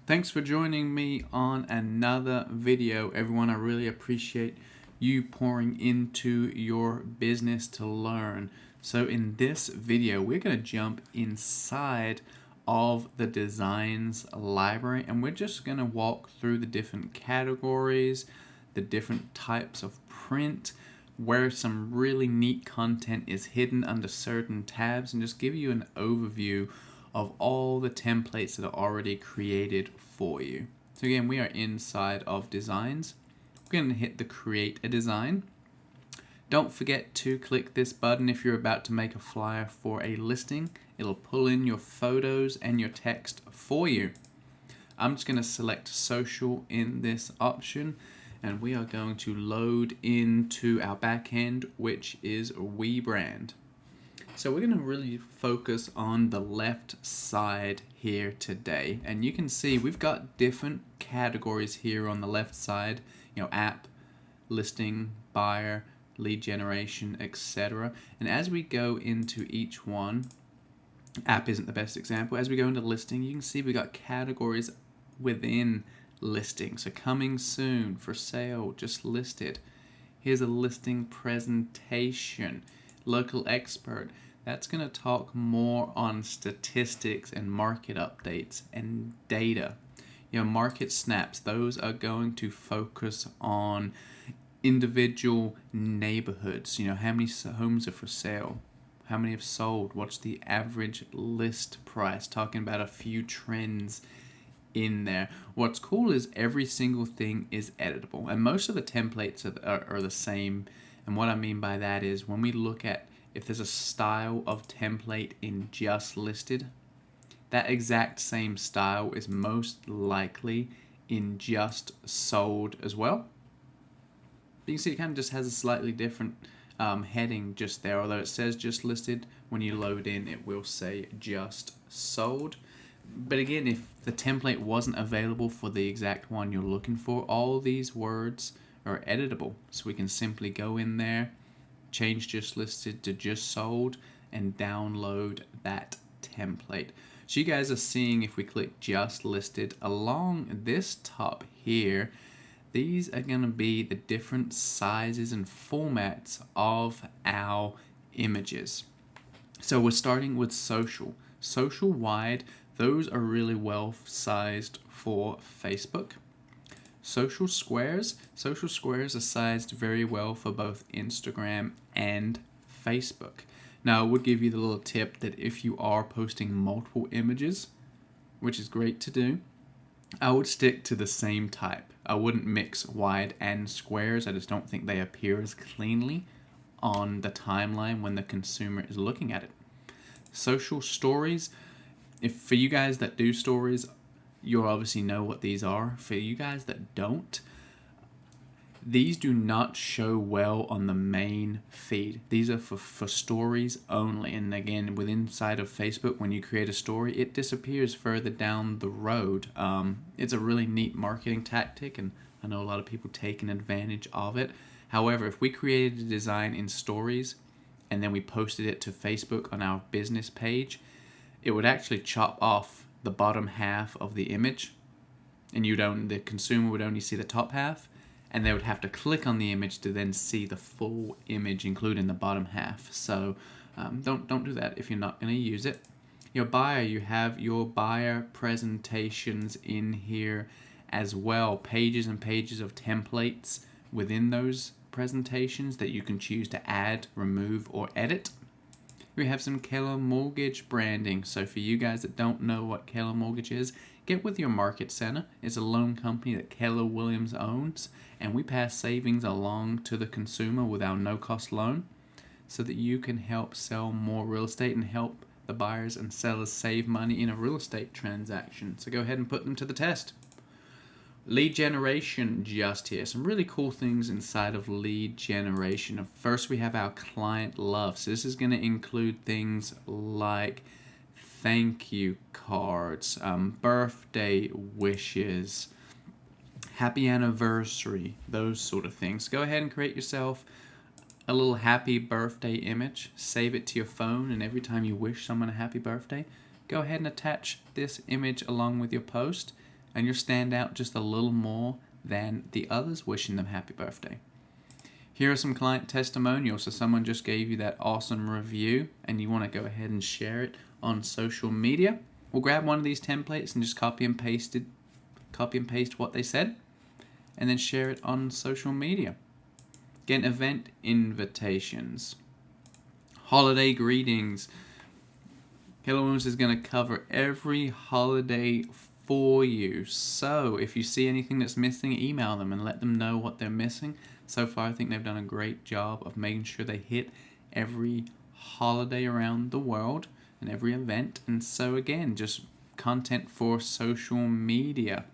Thanks for joining me on another video, everyone. I really appreciate you pouring into your business to learn. So in this video, we're going to jump inside of the designs library, and we're just going to walk through the different categories, the different types of print, where some really neat content is hidden under certain tabs, and just give you an overview of all the templates that are already created for you. So again, we are inside of designs. We're going to hit the create a design. Don't forget to click this button if you're about to make a flyer for a listing. It'll pull in your photos and your text for you. I'm just going to select social in this option, and we are going to load into our back end, which is WeBrand. So we're going to really focus on the left side here today, and you can see we've got different categories here on the left side, app, listing, buyer, lead generation, etc. And as we go into each one, app isn't the best example. As we go into listing, you can see we got categories within listing. So coming soon, for sale, just listed. Here's a listing presentation, local expert. That's going to talk more on statistics and market updates and data. Market snaps, those are going to focus on individual neighborhoods. How many homes are for sale? How many have sold? What's the average list price? Talking about a few trends in there. What's cool is every single thing is editable, and most of the templates are the same. And what I mean by that is when we look at if there's a style of template in just listed, that exact same style is most likely in just sold as well. But you can see it kind of just has a slightly different heading just there. Although it says just listed, when you load in it will say just sold. But again, if the template wasn't available for the exact one you're looking for, all these words are editable. So we can simply go in there, change just listed to just sold, and download that template. So you guys are seeing, if we click just listed along this top here, these are going to be the different sizes and formats of our images. So we're starting with social. Social wide, those are really well sized for Facebook. Social squares are sized very well for both Instagram and Facebook. Now, I would give you the little tip that if you are posting multiple images, which is great to do, I would stick to the same type. I wouldn't mix wide and squares. I just don't think they appear as cleanly on the timeline when the consumer is looking at it. Social stories, if for you guys that do stories, you'll obviously know what these are. For you guys that don't, these do not show well on the main feed. These are for stories only. And again, inside of Facebook, when you create a story, it disappears further down the road. It's a really neat marketing tactic, and I know a lot of people taking advantage of it. However, if we created a design in stories and then we posted it to Facebook on our business page, it would actually chop off the bottom half of the image, and the consumer would only see the top half, and they would have to click on the image to then see the full image, including the bottom half. So don't do that if you're not going to use it. Your buyer, you have your buyer presentations in here as well. Pages and pages of templates within those presentations that you can choose to add, remove, or edit. We have some Keller Mortgage branding. So for you guys that don't know what Keller Mortgage is, get with your market center. It's a loan company that Keller Williams owns, and we pass savings along to the consumer with our no-cost loan so that you can help sell more real estate and help the buyers and sellers save money in a real estate transaction. So go ahead and put them to the test. Lead generation just here. Some really cool things inside of lead generation. First, we have our client love. So this is going to include things like thank you cards, birthday wishes, happy anniversary, those sort of things. Go ahead and create yourself a little happy birthday image. Save it to your phone, and every time you wish someone a happy birthday, go ahead and attach this image along with your post. and you'll stand out just a little more than the others wishing them happy birthday. Here are some client testimonials. So someone just gave you that awesome review and you want to go ahead and share it on social media. We'll grab one of these templates and just copy and paste what they said and then share it on social media. Again, event invitations, holiday greetings. Keller Williams is going to cover every holiday for you. So if you see anything that's missing, email them and let them know what they're missing. So far, I think they've done a great job of making sure they hit every holiday around the world and every event. And so again, just content for social media.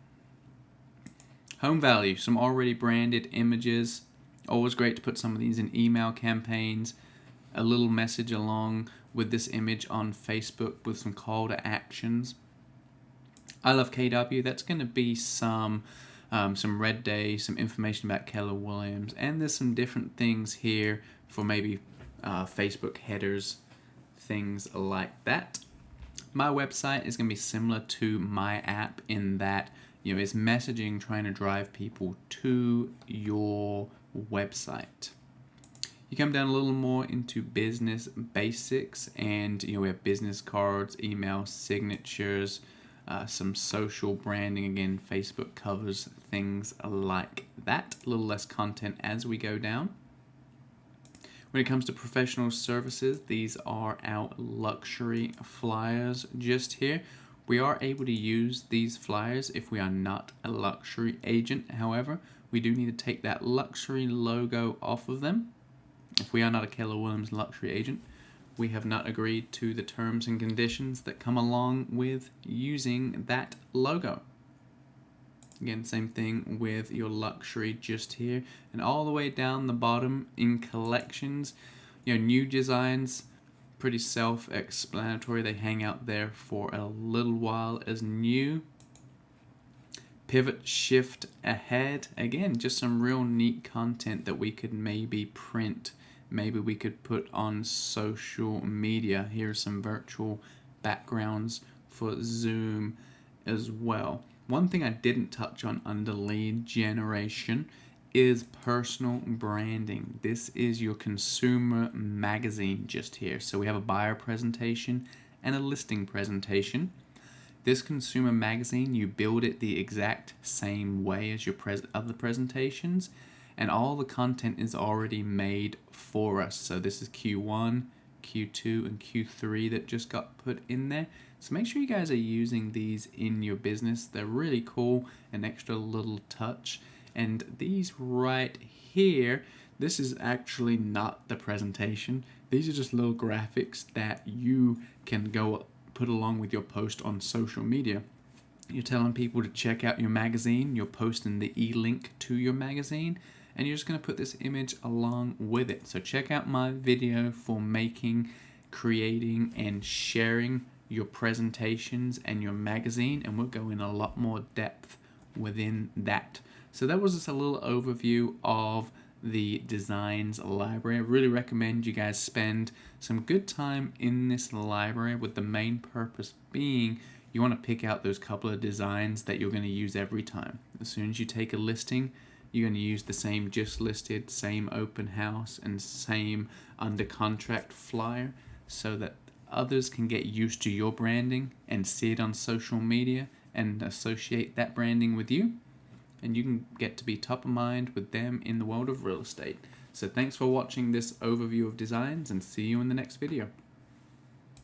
Home value, some already branded images. Always great to put some of these in email campaigns. A little message along with this image on Facebook with some call to actions. I love KW. That's going to be some Red Day, some information about Keller Williams, and there's some different things here for maybe Facebook headers, things like that. My website is going to be similar to my app in that, it's messaging trying to drive people to your website. You come down a little more into business basics, and we have business cards, email signatures, some social branding. Again, Facebook covers things like that. A little less content as we go down. When it comes to professional services, these are our luxury flyers just here. We are able to use these flyers if we are not a luxury agent. However, we do need to take that luxury logo off of them. If we are not a Keller Williams luxury agent, we have not agreed to the terms and conditions that come along with using that logo. Again, same thing with your luxury just here. And all the way down the bottom in collections, new designs, pretty self-explanatory. They hang out there for a little while as new. Pivot, shift, ahead. Again, just some real neat content that we could maybe print. Maybe we could put on social media. Here's some virtual backgrounds for Zoom as well. One thing I didn't touch on under lead generation is personal branding. This is your consumer magazine just here. So we have a buyer presentation and a listing presentation. This consumer magazine, you build it the exact same way as your other presentations, and all the content is already made for us. So this is Q1, Q2, and Q3 that just got put in there. So make sure you guys are using these in your business. They're really cool, an extra little touch. And these right here, this is actually not the presentation. These are just little graphics that you can go put along with your post on social media. You're telling people to check out your magazine, you're posting the e-link to your magazine, and you're just going to put this image along with it. So check out my video for making, creating, and sharing your presentations and your magazine, and we'll go in a lot more depth within that. So that was just a little overview of the designs library. I really recommend you guys spend some good time in this library, with the main purpose being you want to pick out those couple of designs that you're going to use every time. As soon as you take a listing, you're going to use the same just listed, same open house, and same under contract flyer, so that others can get used to your branding and see it on social media and associate that branding with you. And you can get to be top of mind with them in the world of real estate. So thanks for watching this overview of designs, and see you in the next video.